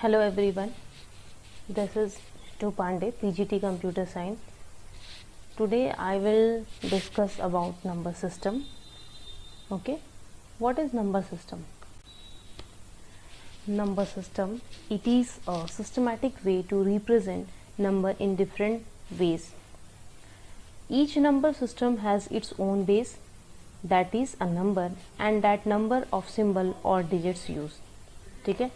Hello everyone, this is Ritu Pandey, PGT Computer Science. Today I will discuss about number system. Okay, what is number system? Number system, it is a systematic way to represent number in different ways. Each number system has its own base, that is a number, and that number of symbol or digits used. ठीक है,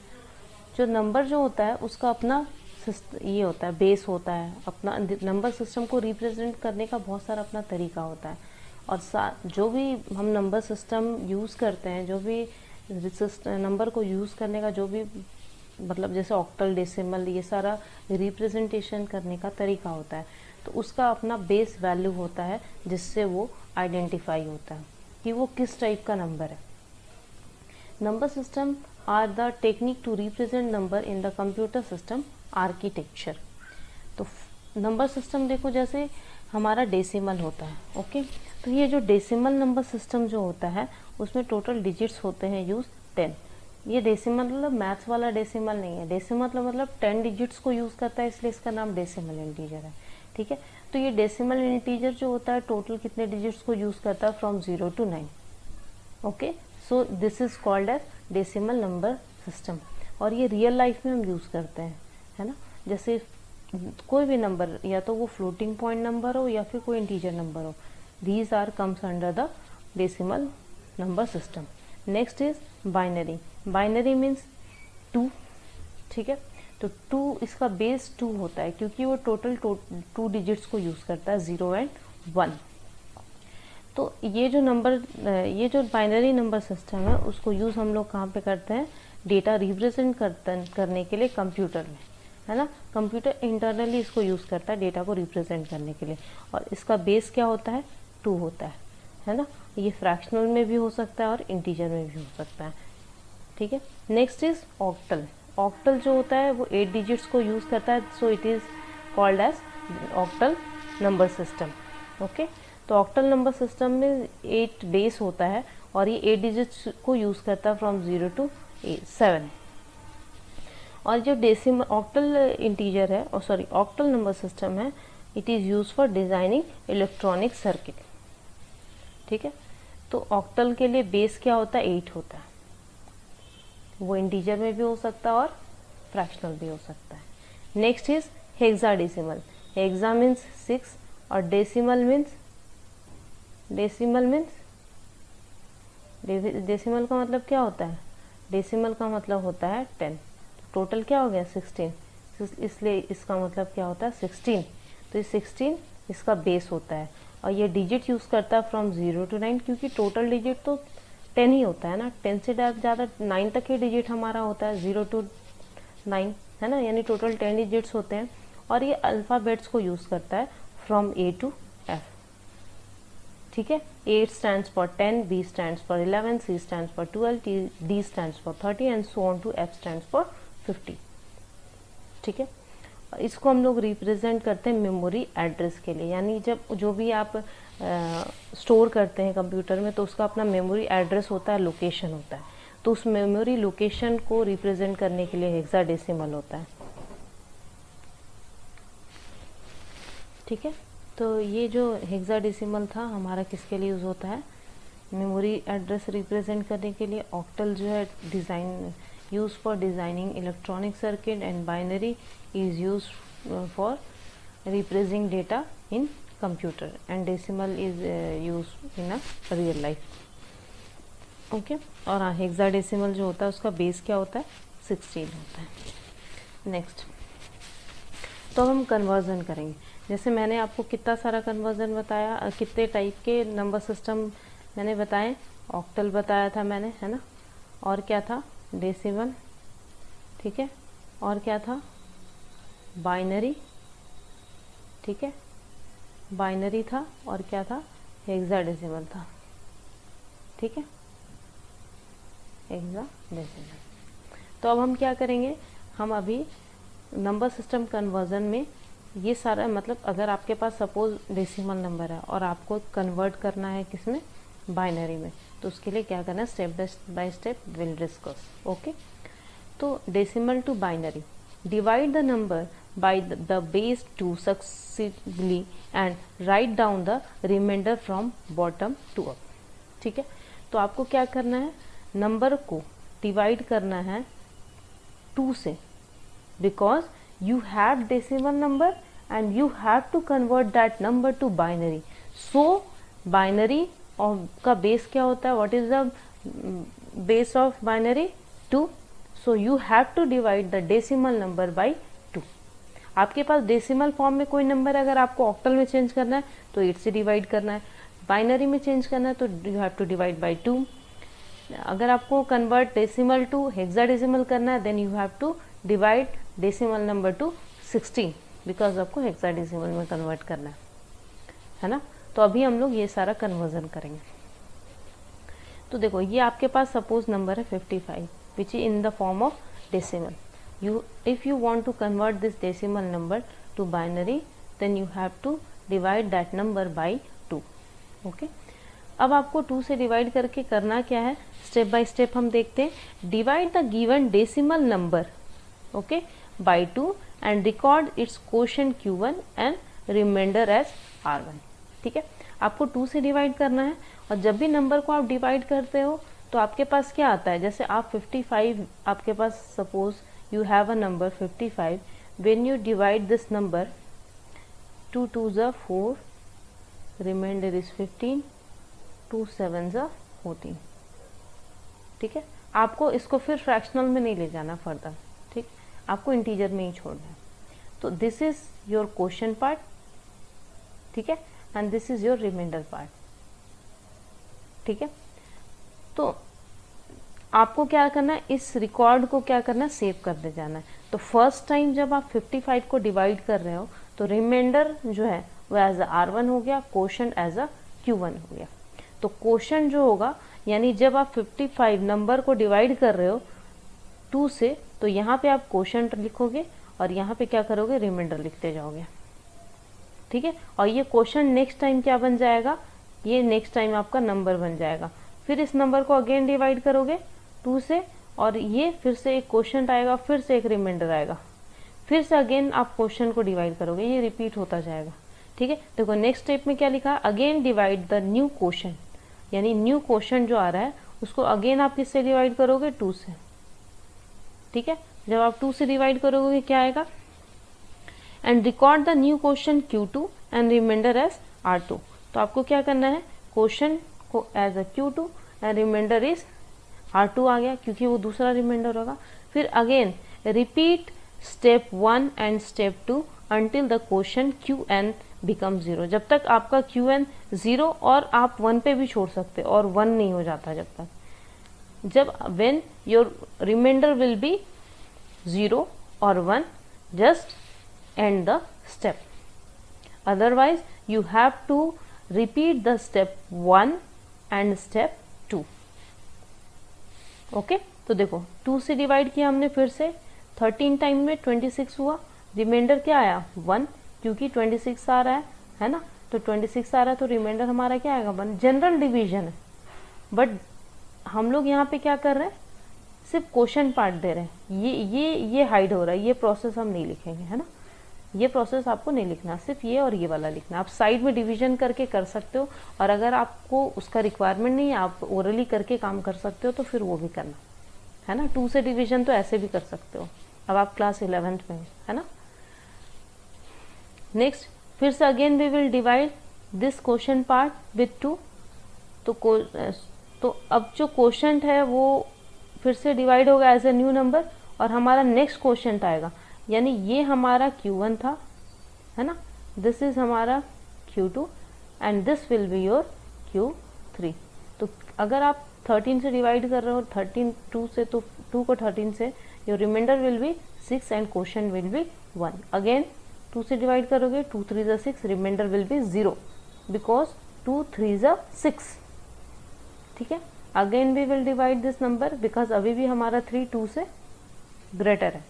जो number जो होता है उसका अपना ये होता है, बेस होता है, अपना नंबर सिस्टम को रिप्रेजेंट करने का बहुत सारा अपना तरीका होता है। और जो भी हम नंबर सिस्टम यूज़ करते हैं, जो भी नंबर को यूज़ करने का जो भी मतलब जैसे ऑक्टल, डेसिमल, ये सारा रिप्रेजेंटेशन करने का तरीका होता है, तो उसका अपना बेस वैल्यू होता है जिससे वो आइडेंटिफाई होता है कि वो किस टाइप का नंबर है। Number system are the technique to represent number in the computer system architecture. तो नंबर सिस्टम देखो, जैसे हमारा डेसिमल होता है, ओके, तो ये जो डेसिमल नंबर सिस्टम जो होता है उसमें टोटल डिजिट्स होते हैं यूज़ 10। ये डेसिमल मतलब मैथ्स वाला डेसिमल नहीं है, डेसिमल मतलब 10 डिजिट्स को यूज़ करता है, इसलिए इसका नाम डेसिमल इंटीजर है। ठीक है, तो ये डेसिमल इंटीजर जो होता है टोटल कितने डिजिट्स को यूज़ करता है, from 0 to 9। Okay, so this is called as decimal number system. और ये रियल लाइफ में हम यूज़ करते हैं, है ना। जैसे कोई भी नंबर, या तो वो फ्लोटिंग पॉइंट नंबर हो या फिर कोई इंटीजर नंबर हो, these are comes under the decimal number system. Next is binary. Binary means 2। ठीक है, तो 2 इसका बेस 2 होता है क्योंकि वो टोटल 2 डिजिट्स को यूज़ करता है, 0 and 1। तो ये जो बाइनरी नंबर सिस्टम है उसको यूज़ हम लोग कहाँ पे करते हैं, डेटा रिप्रेजेंट करने के लिए कंप्यूटर में, है ना। कंप्यूटर इंटरनली इसको यूज़ करता है डेटा को रिप्रेजेंट करने के लिए, और इसका बेस क्या होता है, 2 होता है ना। ये फ्रैक्शनल में भी हो सकता है और इंटीजर में भी हो सकता है। ठीक है, नेक्स्ट इज ऑक्टल। ऑक्टल जो होता है वो 8 डिजिट्स को यूज़ करता है, so it is called as octal number system. Okay, तो ऑक्टल नंबर सिस्टम में 8 बेस होता है और ये 8 डिजिट्स को यूज़ करता है फ्रॉम 0 to 7। और जो डेसिमल ऑक्टल इंटीजर है, और सॉरी ऑक्टल नंबर सिस्टम है, it is use for designing electronic circuit. ठीक है, तो ऑक्टल के लिए बेस क्या होता है, 8 होता है। वो इंटीजर में भी हो सकता है और फ्रैक्शनल भी हो सकता है। Next is hexadecimal. Hexa means 6 और डेसिमल मीन्स डेसिमल का मतलब क्या होता है, डेसिमल का मतलब होता है 10। तो टोटल क्या हो गया, 16, इसलिए इसका मतलब क्या होता है, 16। तो ये 16 इसका बेस होता है, और ये डिजिट यूज़ करता है फ्रॉम 0 to 9, क्योंकि टोटल डिजिट तो 10 ही होता है ना। 10 से ज़्यादा 9 तक ही डिजिट हमारा होता है, 0 to 9, है ना, यानी टोटल 10 डिजिट्स होते हैं। और ये अल्फ़ाबेट्स को यूज़ करता है फ्रॉम A to F। ठीक है, 8 stands for 10, B stands for 11, C stands for 12, D stands for 30 and so on to F stands for 50। ठीक है, इसको हम लोग रिप्रेजेंट करते हैं मेमोरी एड्रेस के लिए, यानी जब जो भी आप स्टोर करते हैं कंप्यूटर में, तो उसका अपना मेमोरी एड्रेस होता है, लोकेशन होता है। तो उस मेमोरी लोकेशन को रिप्रेजेंट करने के लिए हेक्साडेसिमल होता है। ठीक है, तो ये जो हेक्साडेसिमल था हमारा किसके लिए यूज़ होता है, मेमोरी एड्रेस रिप्रेजेंट करने के लिए। ऑक्टल जो है design use for designing electronic circuit, and binary is use for representing data in computer, and decimal is use in a real life. Okay, और हाँ, हेक्साडेसिमल जो होता है उसका बेस क्या होता है, 16 होता है। नेक्स्ट, तो अब हम कन्वर्जन करेंगे। जैसे मैंने आपको कितना सारा कन्वर्जन बताया, कितने टाइप के नंबर सिस्टम मैंने बताए, ऑक्टल बताया था मैंने, है ना, और क्या था, डेसिमल, ठीक है, और क्या था, बाइनरी, ठीक है, बाइनरी था, और क्या था, हेक्साडेसिमल था। ठीक है, हेक्साडेसिमल। तो अब हम क्या करेंगे, हम अभी नंबर सिस्टम कन्वर्जन में ये सारा, मतलब अगर आपके पास सपोज डेसिमल नंबर है और आपको कन्वर्ट करना है किसमें, बाइनरी में, तो उसके लिए क्या करना है, step by step will discuss. Okay, तो decimal to binary, divide the number by the base 2 successively and write down the remainder from bottom to up। ठीक है, तो आपको क्या करना है, नंबर को डिवाइड करना है 2 से, because you have decimal number and you have to convert that number to binary. So binary का बेस क्या होता है, what is the base of binary, 2। So you have to divide the decimal number by 2। आपके पास decimal form में कोई number अगर आपको ऑक्टल में चेंज करना है तो 8 से डिवाइड करना है, बाइनरी में चेंज करना है तो you have to divide by 2। अगर आपको कन्वर्ट डेसिमल टू हेक्साडेसिमल करना है then you have to divide decimal number to 16, because आपको हेक्साडेसिमल में कन्वर्ट करना है ना। तो अभी हम लोग ये सारा कन्वर्जन करेंगे। तो देखो ये आपके पास सपोज नंबर है 55 which is in the form of decimal. If you want to convert this decimal number to binary then you have to divide that number by 2। Okay, अब आपको 2 से डिवाइड करके करना क्या है, स्टेप बाय स्टेप हम देखते हैं। Divide the given decimal number okay by 2 and record its quotient Q1 and reminder as R1। ठीक है, आपको 2 से डिवाइड करना है और जब भी नंबर को आप डिवाइड करते हो तो आपके पास क्या आता है, जैसे आप 55 आपके पास suppose you have a number 55, when you divide this number 2 2s are 4, remainder is 15, 2 7s are 14। ठीक है, आपको इसको फिर फ्रैक्शनल में नहीं ले जाना फर्दर, ठीक, आपको इंटीजर में ही छोड़ना है। तो this is your quotient part, ठीक है, and this is your reminder part. ठीक है, तो आपको क्या करना है, इस रिकॉर्ड को क्या करना है, सेव कर दे जाना है। तो फर्स्ट टाइम जब आप 55 को डिवाइड कर रहे हो तो रिमाइंडर जो है वो एज अ R1 हो गया, क्वोशंट एज अ Q1 हो गया। तो क्वोशंट जो होगा यानी जब आप 55 नंबर को डिवाइड कर रहे हो 2 से तो यहाँ पे आप क्वोशंट लिखोगे और यहाँ पे क्या करोगे, रिमाइंडर लिखते जाओगे। ठीक है, और ये क्वोशंट नेक्स्ट टाइम क्या बन जाएगा, ये नेक्स्ट टाइम आपका नंबर बन जाएगा। फिर इस नंबर को अगेन डिवाइड करोगे 2 से और ये फिर से एक क्वोशंट आएगा, फिर से एक रिमाइंडर आएगा, फिर से अगेन आप क्वोशंट को डिवाइड करोगे, ये रिपीट होता जाएगा। ठीक है, देखो नेक्स्ट स्टेप में क्या लिखा, again divide the new quotient, यानी न्यू क्वोशंट जो आ रहा है उसको अगेन आप किससे डिवाइड करोगे, 2 से। ठीक है, जब आप 2 से डिवाइड करोगे क्या आएगा, and record the new quotient Q2 and reminder as R2। तो आपको क्या करना है, क्वोशंट को as a Q2 and reminder is R2 आ गया क्योंकि वो दूसरा रिमाइंडर होगा। फिर again repeat step 1 and step 2 until the quotient Qn become 0, जब तक आपका Qn 0 और आप 1 पे भी छोड़ सकते और 1 नहीं हो जाता जब तक, जब when your reminder will be 0 और 1 just end the step, otherwise you have to repeat the step 1 and step 2। Okay, तो देखो 2 से डिवाइड किया हमने, फिर से 13 टाइम में 26 हुआ, रिमाइंडर क्या आया 1, क्योंकि 26 आ रहा है ना, तो 26 आ रहा है तो रिमाइंडर हमारा क्या आएगा 1। जनरल डिवीजन है, बट हम लोग यहाँ पे क्या कर रहे हैं, सिर्फ क्वोशंट पार्ट दे रहे हैं, ये हाइड हो रहा है, ये प्रोसेस हम नहीं लिखेंगे, है ना, ये प्रोसेस आपको नहीं लिखना, सिर्फ ये और ये वाला लिखना। आप साइड में डिवीजन करके कर सकते हो, और अगर आपको उसका रिक्वायरमेंट नहीं है, आप ओरली करके काम कर सकते हो तो फिर वो भी करना, है ना। 2 से डिवीजन तो ऐसे भी कर सकते हो, अब आप क्लास 11th में है ना। नेक्स्ट, फिर से again we will divide this quotient part with 2। तो अब जो क्वोशंट है वो फिर से डिवाइड होगा एज ए न्यू नंबर, और हमारा नेक्स्ट क्वोशंट आएगा, यानी ये हमारा Q1 था, है ना, दिस इज हमारा Q2 and this will be your Q3। तो अगर आप 13 से डिवाइड कर रहे हो 13 2 से, तो 2 को 13 से, your reminder will be 6 and quotient will be 1। Again 2 से डिवाइड करोगे, 2 3 is 6, reminder will be 0 because 2 3 is 6। ठीक है, again we will divide this number because अभी भी हमारा 3 2 से ग्रेटर है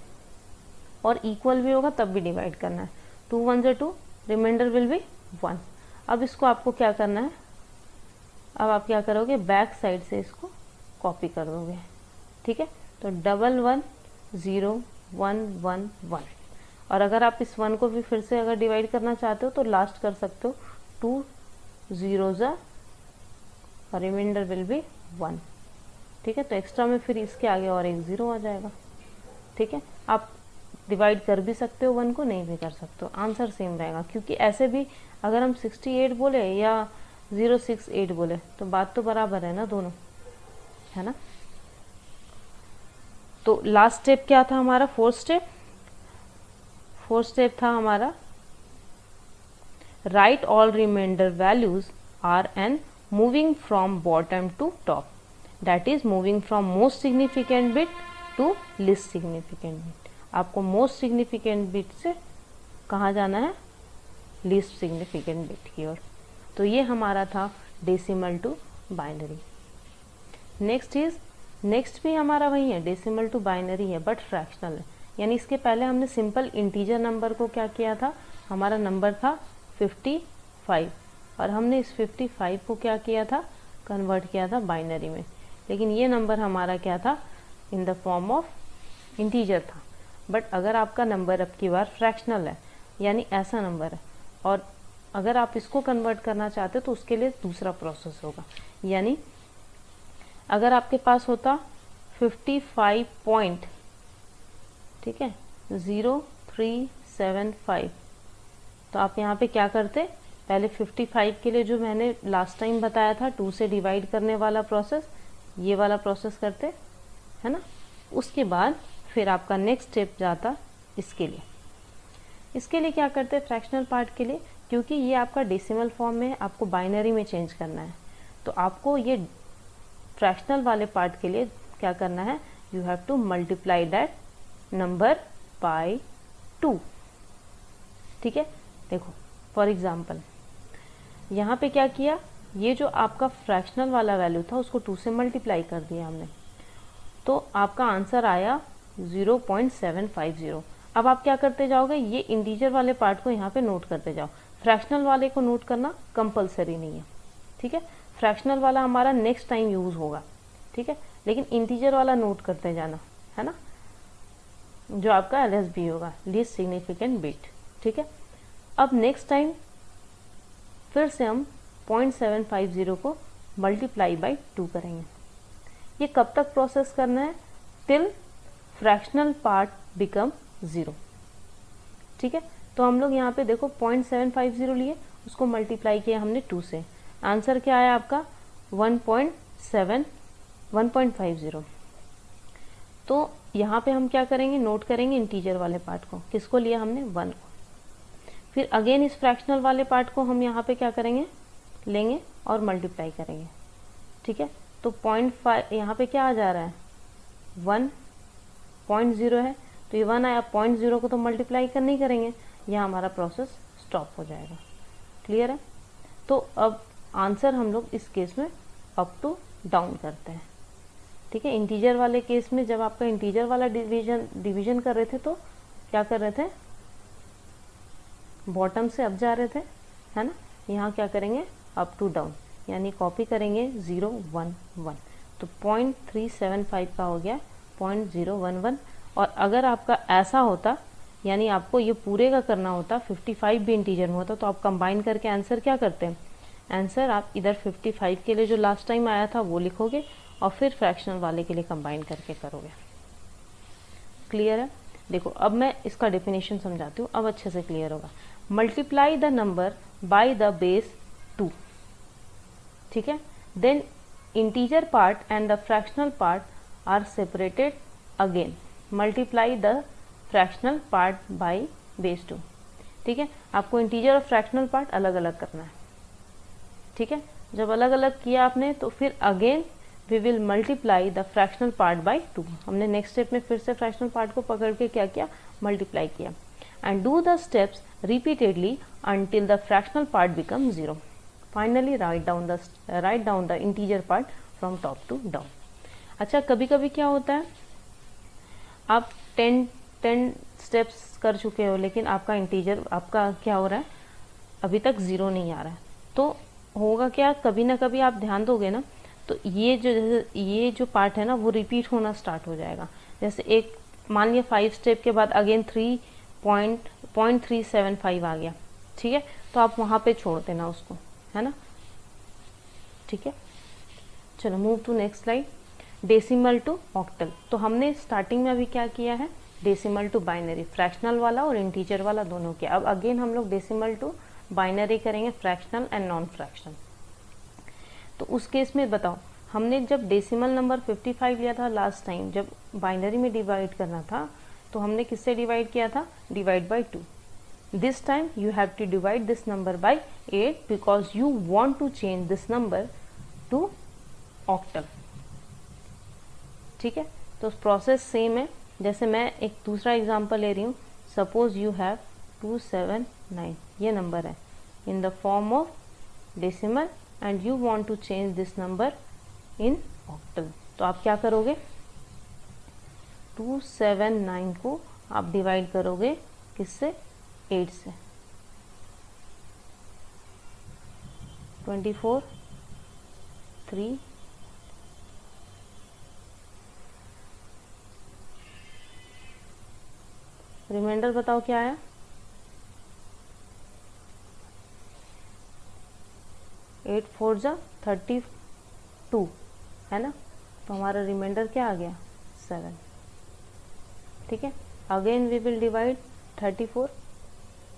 और इक्वल भी होगा तब भी डिवाइड करना है। 2 1 2, रिमाइंडर विल बी 1। अब इसको आपको क्या करना है, अब आप क्या करोगे, बैक साइड से इसको कॉपी कर दोगे। ठीक है, तो 1 1 0 1 1 1। और अगर आप इस 1 को भी फिर से अगर डिवाइड करना चाहते हो तो लास्ट कर सकते हो, 2 zeros और रिमाइंडर विल बी 1। ठीक है, तो एक्स्ट्रा में फिर इसके आगे और एक 0 आ जाएगा। ठीक है, आप डिवाइड कर भी सकते हो 1 को, नहीं भी कर सकते हो, आंसर सेम रहेगा। क्योंकि ऐसे भी अगर हम 68 बोले या 068 बोले तो बात तो बराबर है ना दोनों, है ना। तो लास्ट स्टेप क्या था हमारा, फोर्थ स्टेप था हमारा right all reminder values are in moving from bottom to top, that is moving from most significant bit to least significant bit. आपको मोस्ट सिग्निफिकेंट बिट से कहाँ जाना है, लिस्ट सिग्निफिकेंट बिट की ओर। तो ये हमारा था डेसिमल टू बाइनरी। नेक्स्ट भी हमारा वही है, डेसिमल टू बाइनरी है बट फ्रैक्शनल है। यानी इसके पहले हमने सिंपल इंटीजर नंबर को क्या किया था, हमारा नंबर था 55 और हमने इस 55 को क्या किया था, कन्वर्ट किया था बाइनरी में। लेकिन ये नंबर हमारा क्या था, इन द फॉर्म ऑफ इंटीजर था। बट अगर आपका नंबर अब की बार फ्रैक्शनल है, यानी ऐसा नंबर है, और अगर आप इसको कन्वर्ट करना चाहते हो तो उसके लिए दूसरा प्रोसेस होगा। यानी अगर आपके पास होता 55 पॉइंट, ठीक है, 0375, तो आप यहाँ पे क्या करते, पहले 55 के लिए जो मैंने लास्ट टाइम बताया था 2 से डिवाइड करने वाला प्रोसेस, ये वाला प्रोसेस करते, है ना। उसके बाद फिर आपका नेक्स्ट स्टेप जाता इसके लिए क्या करते हैं, फ्रैक्शनल पार्ट के लिए, क्योंकि ये आपका डेसिमल फॉर्म में है, आपको बाइनरी में चेंज करना है। तो आपको ये फ्रैक्शनल वाले पार्ट के लिए क्या करना है, you have to multiply that number by 2। ठीक है, देखो फॉर एग्जाम्पल यहाँ पे क्या किया, ये जो आपका फ्रैक्शनल वाला वैल्यू था उसको 2 से मल्टीप्लाई कर दिया हमने, तो आपका आंसर आया 0.750। अब आप क्या करते जाओगे, ये इंटीजर वाले पार्ट को यहाँ पे नोट करते जाओ, फ्रैक्शनल वाले को नोट करना कंपलसरी नहीं है। ठीक है, फ्रैक्शनल वाला हमारा नेक्स्ट टाइम यूज होगा, ठीक है, लेकिन इंटीजर वाला नोट करते जाना, है ना, जो आपका LSB होगा, लीस्ट सिग्निफिकेंट बिट। ठीक है, अब नेक्स्ट टाइम फिर से हम 0.750 को मल्टीप्लाई बाई 2 करेंगे। ये कब तक प्रोसेस करना है, टिल फ्रैक्शनल पार्ट बिकम 0। ठीक है, तो हम लोग यहाँ पे देखो 0.750 लिए, उसको मल्टीप्लाई किया हमने 2 से, आंसर क्या आया आपका 1.50। तो यहाँ पे हम क्या करेंगे, नोट करेंगे इंटीजर वाले पार्ट को, किसको लिया हमने, 1 को। फिर अगेन इस फ्रैक्शनल वाले पार्ट को हम यहाँ पे क्या करेंगे, लेंगे और मल्टीप्लाई करेंगे। ठीक है, तो 0.5 यहाँ पे क्या आ जा रहा है, 1.0 है, तो ये 1 आया, 0.0 को तो मल्टीप्लाई कर नहीं करेंगे, यहाँ हमारा प्रोसेस स्टॉप हो जाएगा। क्लियर है, तो अब आंसर हम लोग इस केस में अप टू डाउन करते हैं। ठीक है, इंटीजर वाले केस में जब आपका इंटीजर वाला डिवीजन कर रहे थे तो क्या कर रहे थे, बॉटम से अप जा रहे थे, है ना। यहाँ क्या करेंगे, अप टू डाउन, यानी कॉपी करेंगे 0 1 1, तो 0.375 का हो गया 0.011। और अगर आपका ऐसा होता, यानी आपको ये पूरे का करना होता, 55 भी इंटीजर में होता, तो आप कंबाइन करके आंसर क्या करते हैं, आंसर आप इधर 55 के लिए जो लास्ट टाइम आया था वो लिखोगे और फिर फ्रैक्शनल वाले के लिए कंबाइन करके करोगे। क्लियर है, देखो अब मैं इसका डेफिनेशन समझाती हूँ, अब अच्छे से क्लियर होगा। Multiply the number by the base 2, ठीक है, then integer part and the fractional part are separated again, multiply the fractional part by base 2। ठीक है, आपको इंटीजर और फ्रैक्शनल पार्ट अलग अलग करना है। ठीक है, जब अलग अलग किया आपने तो फिर again we will multiply the fractional part by 2। हमने नेक्स्ट स्टेप में फिर से फ्रैक्शनल पार्ट को पकड़ के क्या किया, मल्टीप्लाई किया, and do the steps repeatedly until the fractional part becomes 0. Finally write down the integer part from top to down. अच्छा, कभी कभी क्या होता है, आप 10 स्टेप्स कर चुके हो लेकिन आपका इंटीजर आपका क्या हो रहा है, अभी तक 0 नहीं आ रहा है, तो होगा क्या, कभी ना कभी आप ध्यान दोगे ना तो ये जो पार्ट है ना वो रिपीट होना स्टार्ट हो जाएगा। जैसे एक मान लिया 5 स्टेप के बाद अगेन 3.375 आ गया, ठीक है, तो आप वहाँ पे छोड़ देना उसको, है ना, ठीक है। चलो move to next slide. Decimal to octal. तो हमने स्टार्टिंग में अभी क्या किया है, डेसिमल टू बाइनरी, फ्रैक्शनल वाला और इंटीजर वाला दोनों किया। अब अगेन हम लोग डेसिमल टू बाइनरी करेंगे, फ्रैक्शनल एंड नॉन फ्रैक्शनल। तो उस केस में बताओ, हमने जब डेसिमल नंबर 55 लिया था लास्ट टाइम, जब बाइनरी में डिवाइड करना था, तो हमने किससे डिवाइड किया था, divide by 2। This time you have to divide this number by 8 because you want to change this number to octal, ठीक है। तो प्रोसेस सेम है। जैसे मैं एक दूसरा एग्जांपल ले रही हूँ, सपोज यू हैव 279, ये नंबर है in the form of decimal and you want to change this number in octal. तो आप क्या करोगे, 279 को आप डिवाइड करोगे किससे, 8 से। 24, 3, रिमाइंडर बताओ क्या आया, 8 4 जा 32, है ना। तो हमारा रिमाइंडर क्या आ गया, 7, ठीक है। Again we will divide 34।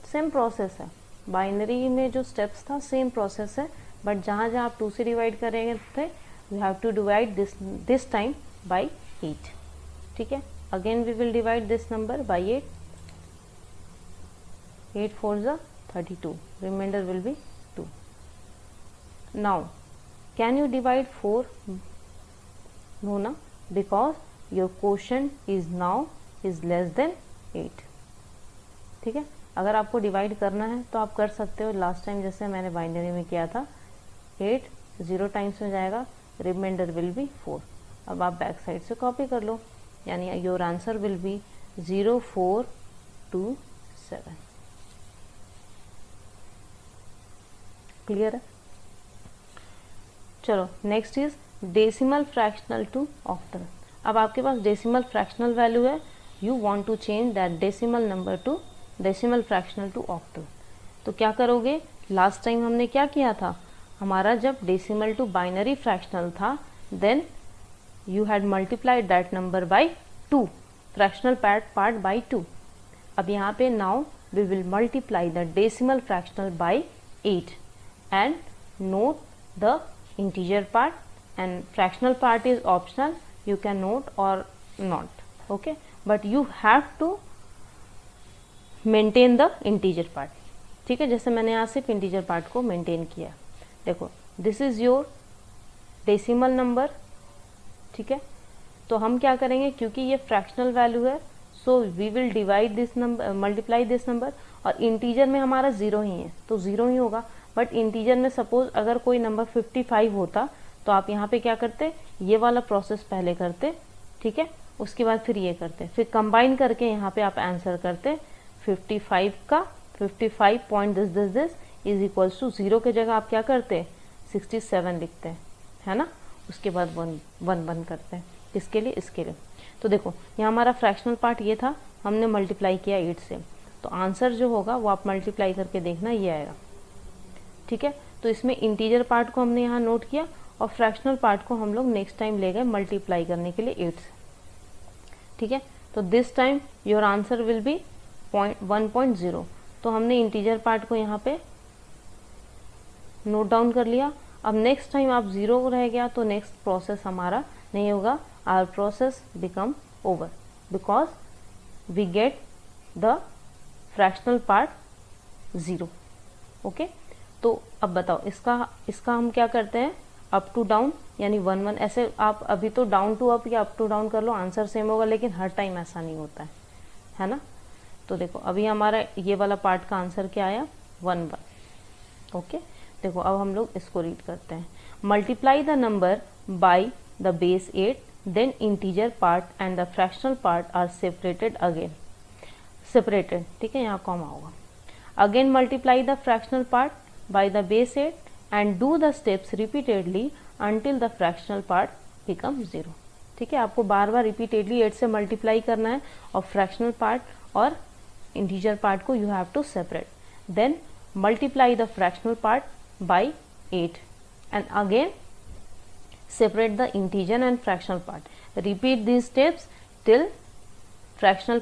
Same process है, बाइनरी में जो स्टेप्स था सेम प्रोसेस है, बट जहाँ जहाँ आप 2 से डिवाइड करेंगे थे, you have to divide this time by 8, ठीक है। Again we will divide this number by 8, 8 4 जा 32, remainder will be 2। Now can you divide 4? No ना, because your quotient is now is less than 8, ठीक है। अगर आपको डिवाइड करना है तो आप कर सकते हो, लास्ट टाइम जैसे मैंने बाइनरी में किया था, 8 0 टाइम्स में जाएगा, रिमाइंडर विल बी 4। अब आप बैक साइड से कॉपी कर लो, यानी your answer will be 0427। Clear है। चलो next is decimal fractional to octal. अब आपके पास डेसिमल फ्रैक्शनल वैल्यू है, you want to change that decimal number to decimal fractional to octal. तो क्या करोगे, लास्ट टाइम हमने क्या किया था, हमारा जब डेसिमल टू बाइनरी फ्रैक्शनल था, then you had multiplied that number by 2, fractional part by 2। अब यहाँ पे now we will multiply the decimal fractional by 8 and note the integer part, and fractional part is optional, you can note or not, okay, but you have to maintain the integer part, ठीक है। जैसे मैंने यहाँ सिर्फ integer part को maintain किया। देखो this is your decimal number, ठीक है। तो हम क्या करेंगे, क्योंकि ये fractional value है, so we will divide this number, multiply this number, और integer में हमारा 0 ही है तो 0 ही होगा। बट इंटीजर में सपोज अगर कोई नंबर 55 होता तो आप यहाँ पे क्या करते, ये वाला प्रोसेस पहले करते, ठीक है, उसके बाद फिर ये करते, फिर कंबाइन करके यहाँ पे आप आंसर करते 55 का 55.this इज इक्वल्स टू 0 के जगह आप क्या करते 67 लिखते हैं, है ना। उसके बाद 1 करते हैं, किसके लिए, इसके लिए। तो देखो यहाँ हमारा फ्रैक्शनल पार्ट ये था, हमने मल्टीप्लाई किया 8 से, तो आंसर जो होगा वो आप मल्टीप्लाई करके देखना, ये आएगा, ठीक है। तो इसमें इंटीजर पार्ट को हमने यहाँ नोट किया और फ्रैक्शनल पार्ट को हम लोग नेक्स्ट टाइम ले गए मल्टीप्लाई करने के लिए 8 से, ठीक है। तो this time your answer will B 1.0। तो हमने इंटीजर पार्ट को यहाँ पे नोट डाउन कर लिया। अब नेक्स्ट टाइम आप 0 रह गया तो नेक्स्ट प्रोसेस हमारा नहीं होगा, our process become over because we get the fractional part 0, okay. तो अब बताओ इसका हम क्या करते हैं, अप टू डाउन, यानी 1 1, ऐसे आप अभी तो डाउन टू अप या अप टू डाउन कर लो, आंसर सेम होगा, लेकिन हर टाइम ऐसा नहीं होता है ना। तो देखो अभी हमारा ये वाला पार्ट का आंसर क्या आया, 1 1, ओके। देखो अब हम लोग इसको रीड करते हैं, multiply the number by the base 8, then integer part and the fractional part are separated again, separated, ठीक है, यहाँ कॉमा होगा। Again multiply the fractional part by the base 8 and do the steps repeatedly until the fractional part becomes 0, ठीक है, आपको बार बार repeatedly 8 से multiply करना है और फ्रैक्शनल पार्ट और इंटीजर पार्ट को you have to separate. Then multiply the fractional part by 8 and again separate the integer and fractional part. Repeat these steps till fractional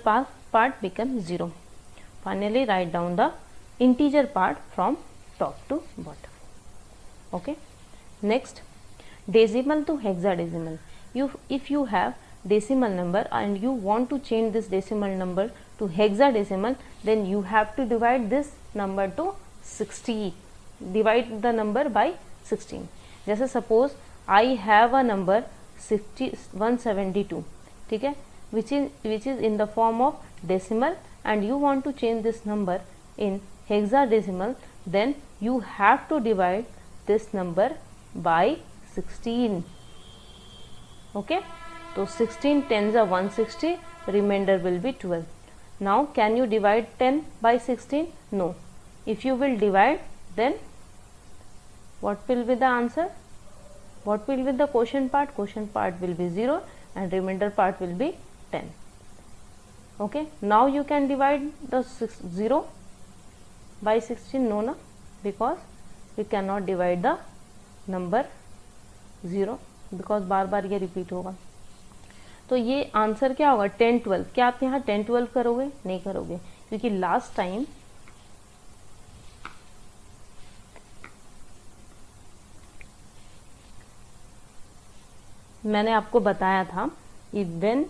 part becomes 0. Finally write down the integer part from top to bottom. Okay. Next, decimal to hexadecimal. If you have decimal number and you want to change this decimal number to hexadecimal, then you have to divide this number to 60. Divide the number by 16. जैसे suppose I have a number 172, ठीक है, which is in the form of decimal and you want to change this number in hexadecimal, then you have to divide this number by 16. Okay, so 16 tens are 160, remainder will be 12. Now can you divide 10 by 16? No. If you will divide, then what will be the answer? What will be the quotient part? Quotient part will be 0 and remainder part will be 10. Okay, now you can divide the 0 by 16. No, no, because we cannot divide the number 0 because बार बार ये repeat होगा. तो ये answer क्या होगा? 10 12. क्या आप यहाँ 10 12 करोगे? नहीं करोगे, क्योंकि लास्ट टाइम मैंने आपको बताया था when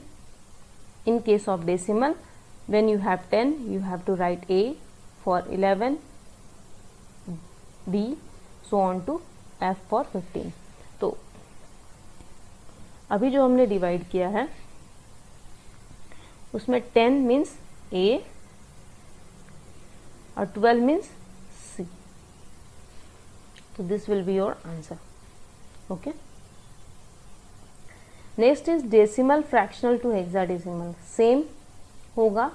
in case of decimal when you have 10 you have to write A for 11, B so on to F for 15. तो अभी जो हमने डिवाइड किया है उसमें 10 मीन्स A और 12 मीन्स C. तो this will be your answer. Okay. Next is decimal fractional to hexadecimal. Same होगा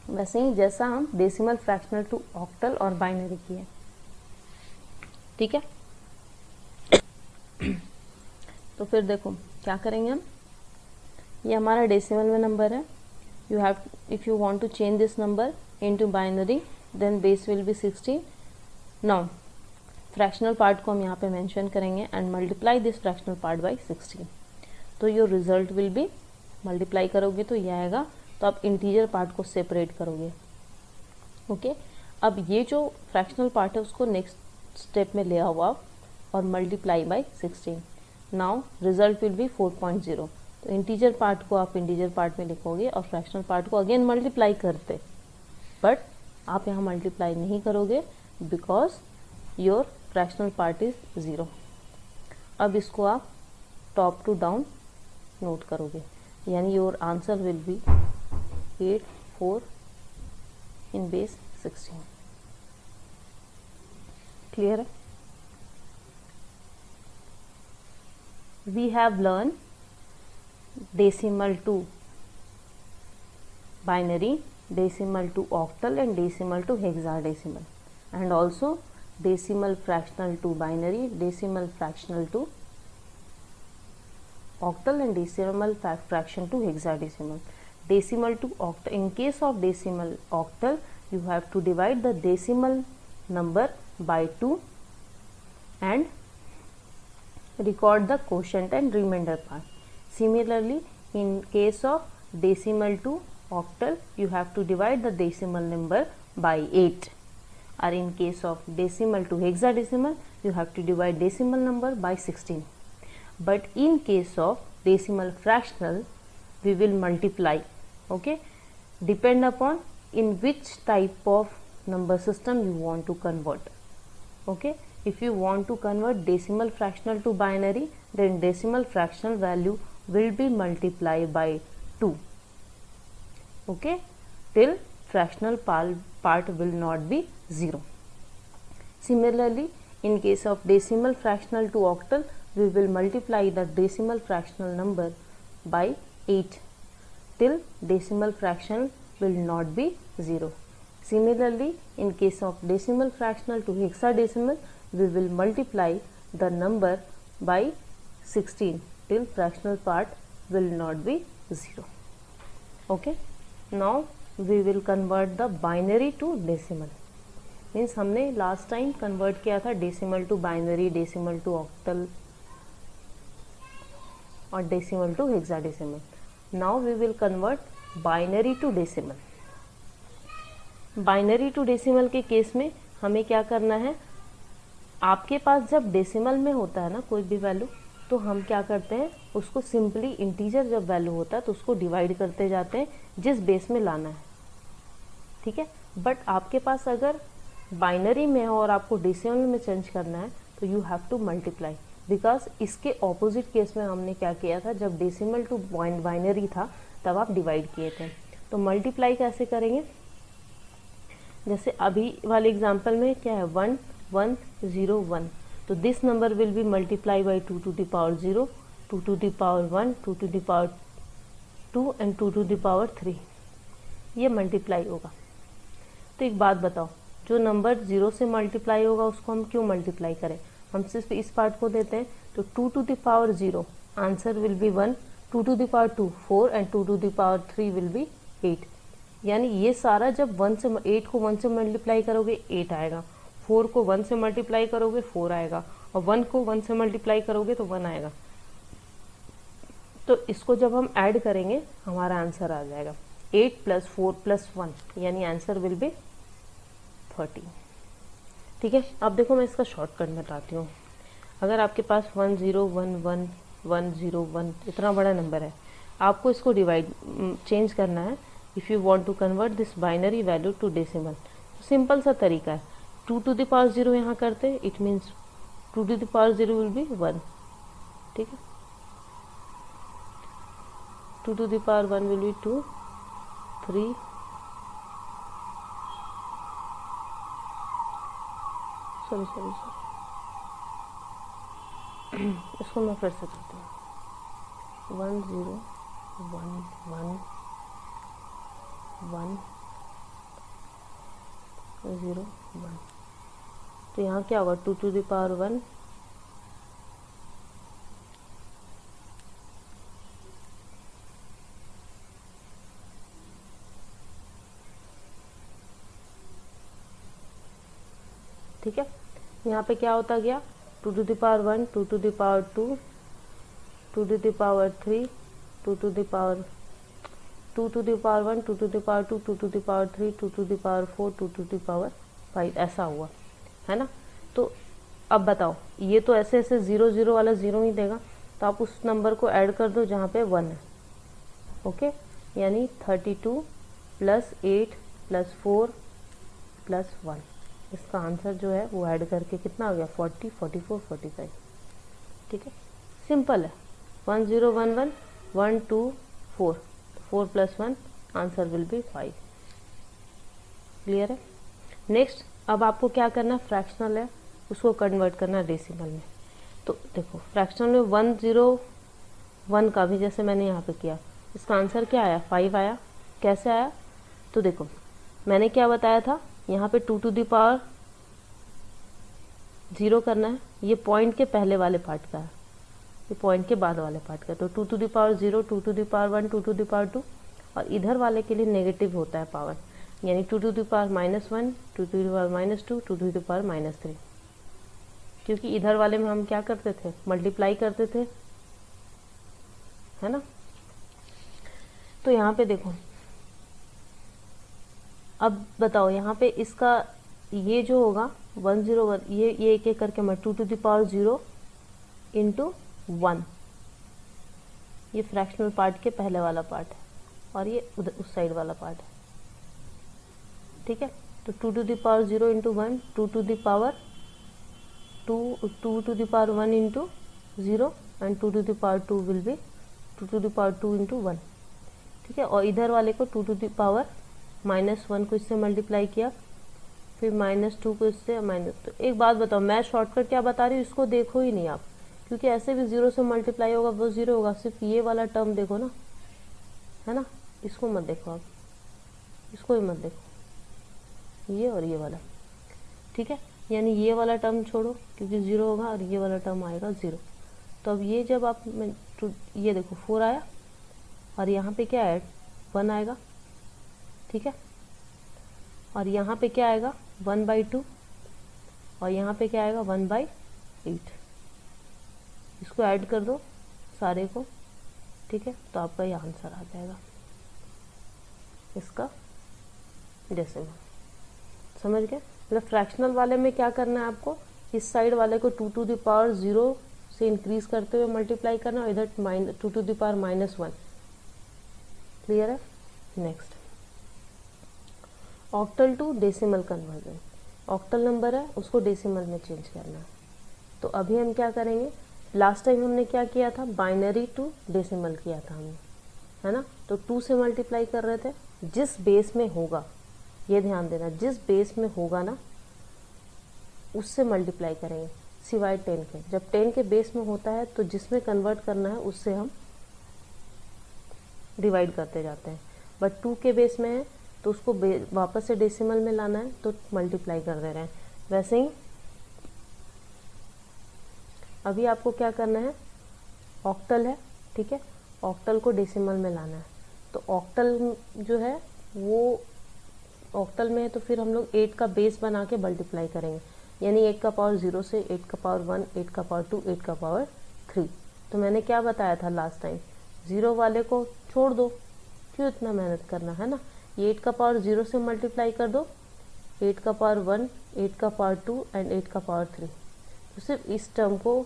वैसे ही जैसा हम डेसिमल फ्रैक्शनल टू ऑक्टल और बाइनरी किए. ठीक है, तो फिर देखो क्या करेंगे हम. ये हमारा डेसिमल में नंबर है. You have if you want to change this number into binary then base will be 16. Now fractional part को हम यहाँ पे मेंशन करेंगे and multiply this fractional part by 16. तो your result will be, multiply करोगे तो ये आएगा. तो आप इंटीजर पार्ट को सेपरेट करोगे. ओके, अब ये जो फ्रैक्शनल पार्ट है उसको नेक्स्ट स्टेप में ले आओ आप और multiply by 16. Now result will B 4.0. तो इंटीजर पार्ट को आप इंटीजर पार्ट में लिखोगे और फ्रैक्शनल पार्ट को अगेन मल्टीप्लाई करते, बट आप यहाँ मल्टीप्लाई नहीं करोगे because your fractional part is 0. अब इसको आप टॉप टू डाउन नोट करोगे, यानी your answer will be 8 4 in base 16. Clear है? We have learn decimal to binary, decimal to octal and decimal to hexadecimal, and also decimal fractional to binary, decimal fractional to octal and decimal fraction to hexadecimal. Decimal to octal, in case of decimal octal you have to divide the decimal number by 2 and record the quotient and remainder part. Similarly, in case of decimal to octal you have to divide the decimal number by 8, or in case of decimal to hexadecimal you have to divide decimal number by 16. But in case of decimal fractional we will multiply. Okay, depend upon in which type of number system you want to convert. Okay, if you want to convert decimal fractional to binary, then decimal fractional value will be multiplied by 2. Okay, till fractional part will not be 0. Similarly, in case of decimal fractional to octal we will multiply the decimal fractional number by 8 till decimal fraction will not be 0. Similarly, in case of decimal fractional to hexadecimal we will multiply the number by 16 till fractional part will not be 0. Okay, now we will convert the binary to decimal. Means हमने last time convert किया था decimal to binary, decimal to octal और decimal to hexadecimal. Now we will convert binary to decimal. Binary to decimal के case में हमें क्या करना है, आपके पास जब डेसिमल में होता है ना कोई भी वैल्यू, तो हम क्या करते हैं उसको सिंपली इंटीजर जब वैल्यू होता है तो उसको डिवाइड करते जाते हैं जिस बेस में लाना है. ठीक है, बट आपके पास अगर बाइनरी में हो और आपको डेसिमल में चेंज करना है तो you have to multiply, because इसके ऑपोजिट केस में हमने क्या किया था, जब डेसिमल टू बाइनरी था तब आप डिवाइड किए थे. तो मल्टीप्लाई कैसे करेंगे, जैसे अभी वाले एग्जांपल में क्या है 1 1 0 1, तो this number will be multiply by 2 to the power 0, 2 to the power 1, 2 to the power 2 and 2 to the power 3. ये मल्टीप्लाई होगा. तो एक बात बताओ, जो नंबर 0 से मल्टीप्लाई होगा उसको हम क्यों मल्टीप्लाई करें, हम सिर्फ इस पार्ट को देते हैं. तो 2 to the power 0 answer will be 1, 2 to the power 2 4 and 2 to the power 3 will be 8. यानी ये सारा जब 8 को 1 से मल्टीप्लाई करोगे 8 आएगा, 4 को 1 से मल्टीप्लाई करोगे 4 आएगा, और 1 को 1 से मल्टीप्लाई करोगे तो 1 आएगा. तो इसको जब हम ऐड करेंगे हमारा आंसर आ जाएगा 8 + 4 + 1, यानी आंसर विल बी 30. ठीक है, अब देखो मैं इसका शॉर्टकट बताती हूँ. अगर आपके पास 1 0 1 1 1 0 1 इतना बड़ा नंबर है, आपको इसको चेंज करना है. If you want to convert this binary value to decimal, simple सा तरीका है. 2 to the power 0 यहाँ करते, it means 2 to the power 0 will be 1. ठीक है, 2 to the power 1 will be 2 3 sorry इसको मैं फिर से करती हूँ. 1 0 1 1 1 0 1. तो यहाँ क्या होगा 2 to the power 1 ठीक है. यहाँ पे क्या होता गया 2 to the power 1 2 to the power 2 2 to the power 3 2 to the power 2 to the power 1 2 to the power 2 2 to the power 3 2 to the power 4 2 to the power 5, ऐसा हुआ है ना. तो अब बताओ, ये तो ऐसे ऐसे 0 0 वाला 0 ही देगा, तो आप उस नंबर को ऐड कर दो जहाँ पे 1 है. ओके, यानी 32 + 8 + 4 + 1, इसका आंसर जो है वो ऐड करके कितना आ गया 40 44 45. ठीक है, सिंपल है. 1 0 1 1 1 2 4 4 + 1 आंसर विल बी 5. क्लियर है. नेक्स्ट, अब आपको क्या करना, फ्रैक्शनल है उसको कन्वर्ट करना डेसिमल में. तो देखो फ्रैक्शनल में 1 0 1 का भी जैसे मैंने यहाँ पे किया, इसका आंसर क्या आया 5 आया. कैसे आया, तो देखो मैंने क्या बताया था, यहाँ पे 2 to the power 0 करना है. ये पॉइंट के पहले वाले पार्ट का है, ये पॉइंट के बाद वाले पार्ट का. तो 2 to the power 0 2 to the power 1 2 to the power 2, और इधर वाले के लिए नेगेटिव होता है पावर, यानी 2 to the power -1 2 to the power -2 2 to the power -3. क्योंकि इधर वाले में हम क्या करते थे, मल्टीप्लाई करते थे, है ना. तो यहाँ पे देखो, अब बताओ यहाँ पे इसका ये जो होगा 1 0 1, ये एक एक करके मैं 2 to the power 0 × 1, ये फ्रैक्शनल पार्ट के पहले वाला पार्ट है, और ये उधर उस साइड वाला पार्ट है. ठीक है, तो 2 to the power 0 × 1 2 to the power 2 to the power 1 × 0 and 2 to the power 2 will be 2 to the power 2 × 1. ठीक है, और इधर वाले को 2 to the power -1 को इससे मल्टीप्लाई किया, फिर -2 को इससे तो एक बात बताओ, मैं शॉर्टकट क्या बता रही हूँ इसको देखो ही नहीं आप, क्योंकि ऐसे भी 0 से मल्टीप्लाई होगा वो 0 होगा. सिर्फ ये वाला टर्म देखो ना, है ना, इसको मत देखो आप, इसको ही मत देखो, ये और ये वाला. ठीक है, यानी ये वाला टर्म छोड़ो क्योंकि 0 होगा, और ये वाला टर्म आएगा 0. तो अब ये जब आप ये देखो 4 आया, और यहाँ पे क्या है 1 आएगा, ठीक है। और यहाँ पे क्या आएगा 1/2 और यहाँ पे क्या आएगा 1/8। इसको ऐड कर दो सारे को, ठीक है, तो आपका ये आंसर आ जाएगा इसका डेसिमल। समझ गए? मतलब फ्रैक्शनल वाले में क्या करना है आपको, इस साइड वाले को 2 टू द पावर 0 से इंक्रीज करते हुए मल्टीप्लाई करना और इधर 2 टू द पावर -1। क्लियर है? Next, octal to decimal conversion. Octal number है उसको डेसिमल में चेंज करना है। तो अभी हम क्या करेंगे, लास्ट टाइम हमने क्या किया था, बाइनरी टू डेसिमल किया था हमने, है ना। तो 2 से मल्टीप्लाई कर रहे थे, जिस बेस में होगा, ये ध्यान देना, जिस बेस में होगा ना उससे मल्टीप्लाई करेंगे, सिवाय 10 के। जब 10 के बेस में होता है तो जिसमें कन्वर्ट करना है उससे हम डिवाइड करते जाते हैं। बट 2 के बेस में है तो उसको वापस से डेसिमल में लाना है तो मल्टीप्लाई कर दे रहे हैं। वैसे ही अभी आपको क्या करना है, ऑक्टल है, ठीक है, ऑक्टल को डेसिमल में लाना है। तो ऑक्टल जो है वो ऑक्टल में है तो फिर हम लोग 8 का बेस बना के मल्टीप्लाई करेंगे, यानी 8 का पावर 0 से 8 का पावर 1, 8 का पावर 2, 8 का पावर 3। तो मैंने क्या बताया था लास्ट टाइम, 0 वाले को छोड़ दो, क्यों इतना मेहनत करना, है ना। ये 8 का पावर 0 से मल्टीप्लाई कर दो, 8 का पावर 1, 8 का पावर 2 एंड 8 का पावर 3। तो सिर्फ इस टर्म को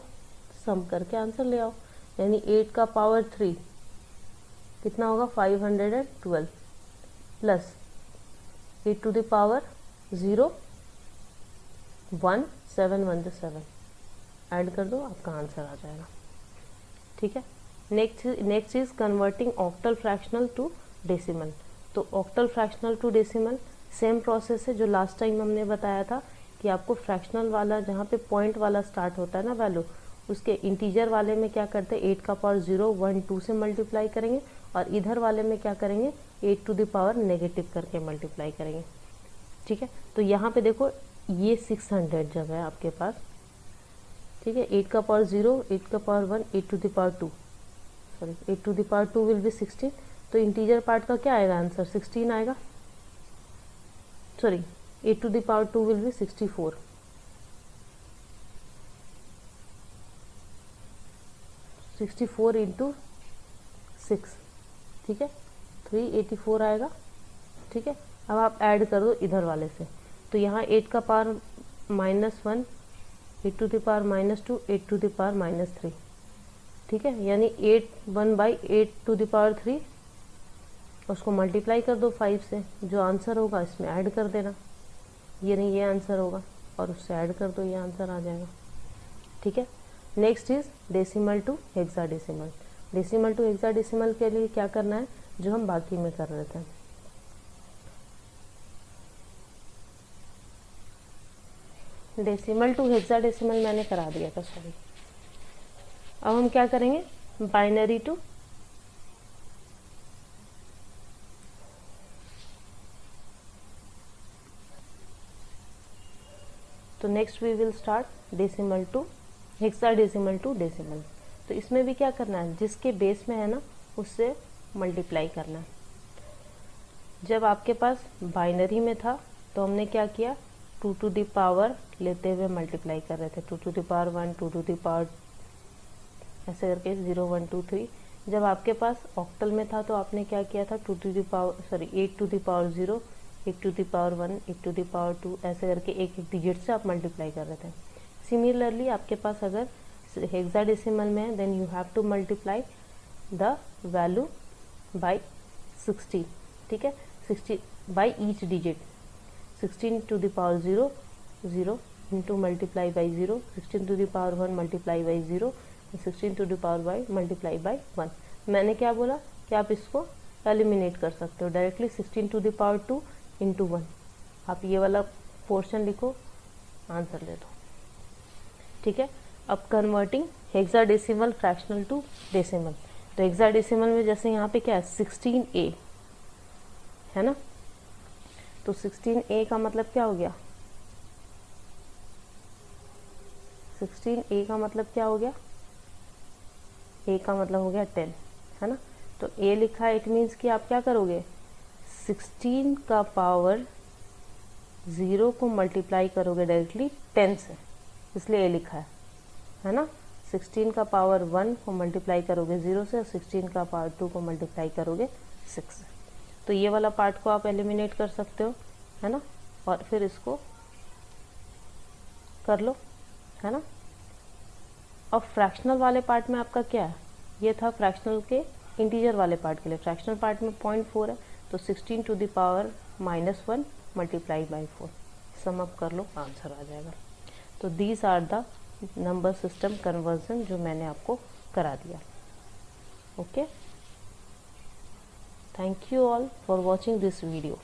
सम करके आंसर ले आओ, यानी 8 का पावर 3 कितना होगा 512 plus 8 to the power 0 1 7 1 7 add कर दो, आपका आंसर आ जाएगा, ठीक है। Next is converting octal fractional to decimal. तो octal fractional to decimal same process है जो लास्ट टाइम हमने बताया था कि आपको फ्रैक्शनल वाला जहाँ पे पॉइंट वाला स्टार्ट होता है ना वैल्यू, उसके इंटीजर वाले में क्या करते हैं 8 का पावर 0 1 2 से मल्टीप्लाई करेंगे और इधर वाले में क्या करेंगे 8 टू द पावर नेगेटिव करके मल्टीप्लाई करेंगे, ठीक है। तो यहाँ पे देखो ये 600 जब है आपके पास, ठीक है, 8 का पावर 0, 8 का power 1, 8 to the power 2, sorry 8 to the power 2 will be 16। तो इंटीजर पार्ट का क्या आएगा आंसर 16 आएगा, sorry 8 to the power 2 will be 64, 64 into 6, ठीक है, 384 आएगा, ठीक है। अब आप ऐड कर दो इधर वाले से, तो यहाँ 8 का power -1, 8 to the power -2, 8 to the power -3, ठीक है, यानी 8 1/8 टू द पावर 3, उसको मल्टीप्लाई कर दो 5 से, जो आंसर होगा इसमें ऐड कर देना, ये नहीं ये आंसर होगा और उससे ऐड कर दो, ये आंसर आ जाएगा, ठीक है। Next is decimal to hexadecimal. Decimal to hexadecimal के लिए क्या करना है जो हम बाकी में कर रहे थे, डेसिमल टू हेक्साडेसिमल मैंने करा दिया था, सॉरी। अब हम क्या करेंगे, बाइनरी टू तो next we will start decimal to hexadecimal to decimal. तो इसमें भी क्या करना है, जिसके बेस में है ना उससे मल्टीप्लाई करना है। जब आपके पास बाइनरी में था तो हमने क्या किया, 2 टू द पावर लेते हुए मल्टीप्लाई कर रहे थे, 2 to the power 1, 2 to the power ऐसे करके 0 1 2 3। जब आपके पास ऑक्टल में था तो आपने क्या किया था, 2 to the power sorry 8 to the power 0, 8 to the power 1, 8 to the power 2 ऐसे करके एक एक डिजिट से आप मल्टीप्लाई कर रहे थे। सिमिलरली आपके पास अगर हेक्साडेसिमल में है then you have to multiply the value by 16, ठीक है, 60 by each digit, 16 to the power 0 0 into multiply by 0, 16 to the power 1 multiply by 0, 16 to the power by multiply by 1। मैंने क्या बोला कि आप इसको एलिमिनेट कर सकते हो directly, 16 to the power 2 into 1। आप ये वाला पोर्शन लिखो, आंसर ले दो, ठीक है। अब converting hexadecimal fractional to decimal. तो हेक्साडेसिमल में जैसे यहाँ पे क्या है 16A है ना, तो 16A का मतलब क्या हो गया, 16A का मतलब क्या हो गया, A का मतलब हो गया 10, है ना। तो a लिखा है, इट मीन्स कि आप क्या करोगे 16 का पावर 0 को मल्टीप्लाई करोगे डायरेक्टली 10 से, इसलिए a लिखा है ना। 16 का पावर 1 को मल्टीप्लाई करोगे 0 से और 16 का पावर 2 को मल्टीप्लाई करोगे 6 से। तो ये वाला पार्ट को आप एलिमिनेट कर सकते हो, है ना, और फिर इसको कर लो, है ना। और फ्रैक्शनल वाले पार्ट में आपका क्या है, ये था फ्रैक्शनल के इंटीजर वाले पार्ट के लिए। फ्रैक्शनल पार्ट में 0.4 है, तो 16 to the power -1 multiply by 4, sum up कर लो, आंसर आ जाएगा। तो these are the number system conversion जो मैंने आपको करा दिया। Okay, thank you all for watching this video.